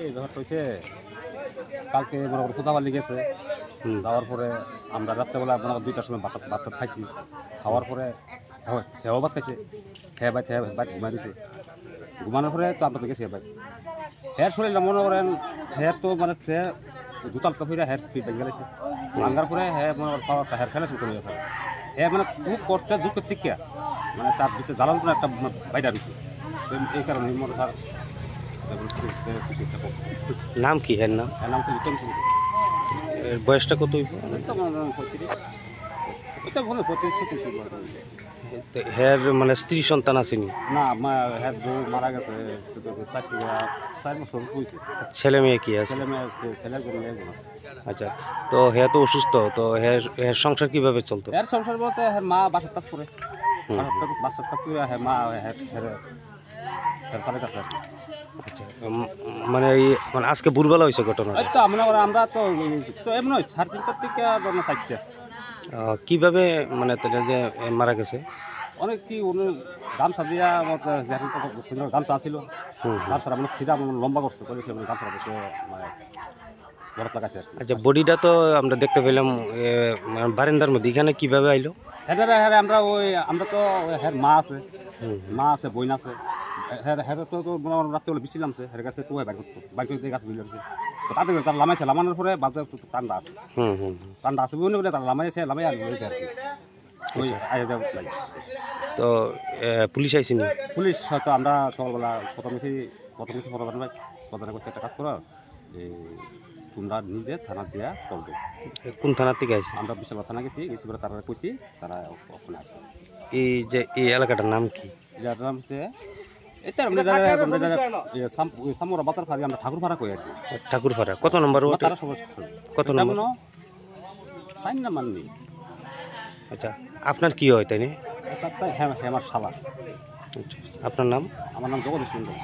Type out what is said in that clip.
এই ধর হইছে কালকে মনে করো কোথাও গেছে যাওয়ার পরে আমরা রাত্রেবেলা মনে করো 2টার সময় ভাত খাইছি। খাওয়ার পরে হেও ভাত খাইছে, খেয়ে ভাত ঘুমাই দিছে। ঘুমানোর পরে তো আমরা তো গেছি ভাই হের শরীরটা মনে করেন হের তো মানে দুতালকা ফিরে হের ভেঙে গেছে। ভাঙার পরে হ্যাঁ মনে করেন পাওয়ারটা হের ফেলে শুরু হয়ে গেছে। হ্যাঁ মানে খুব কষ্টে দুঃখের থেকে মানে তার ভিতরে জ্বালান একটা বাইরে রয়েছে। এই কারণে মনে হয় নাম কি এর নাম? এর নাম ছিল লিটন সিং। এর বয়সটা কত হইব? তো মনে হয় 35 ওইটা মনে হয় 35-36 তো হের মানে স্ত্রী সন্তান আসেনি? না হ্যাঁ বউ মারা গেছে 4 বছর হয়েছে। ছেলে মেয়ে কি আছে? ছেলে মেয়ে ছেলের জন্য একজন আছে। আচ্ছা, তো হে তো অসুস্থ, তো হের সংসার কিভাবে চলতো? এর সংসার বলতে হ্যাঁ মা বাসার কাজ করে, বাসার কাজ করে হ্যাঁ মা হ্যাঁ চালে কাছে আর কি। আচ্ছা, মানে এই মানে আজকে ভোরবেলা হয়েছে ঘটনাটা? এই তো আমরা তো এমন 3:30টার থেকে 4টা। কিভাবে মানে তাহলে যে মারা গেছে? অনেক কি গামছা দিয়া গামছা ছিল, গামছা মানে সিধা লম্বা করছে করে সে গামছা মানে বরফ লাগাইছে আর কি। আচ্ছা, বডিটা তো আমরা দেখতে পেলাম মানে বারান্দার মধ্যে, এখানে কিভাবে আইলো? হ্যাঁ আমরা তো হ্যাঁ মা আছে বইন আছে। হ্যাঁ তো রাত্রে বেশি নামছে হের কাছে টুয়ে বাইক করতে গাছ বুঝে আছে। তো তাতে তার লামাইছে, লামানোর পরে বাদে ঠান্ডা আছে, ঠান্ডা আছে মনে করে তার লামাইছে লামাই আর আর কি ওই লাগে। তো পুলিশ আইসিনি? পুলিশ হয়তো আমরা সকালবেলা প্রথম প্রধান করছে একটা কাজ করো তোমরা নিজে থানা দিয়া করবে। কোন থানার থেকে আইসি? আমরা বিশাল থানা গেছি বলে তারা কইছি, তারা ওখানে আসছে। এই যে এই এলাকাটার নাম কি? এটার নাম হচ্ছে এটা সামরা বাতার ফাড়ি, আমরা ঠাকুর ভাড়া কই আর কি। ঠাকুরপাড়া কত নম্বর ওয়ার্ড? তারা সবাই কত নম্বর? সাইন না মাননি। আচ্ছা, আপনার কি হয় তাই না? হ্যাঁ আমার শালা। আচ্ছা, আপনার নাম? আমার নাম জগদীশ মন্ডল।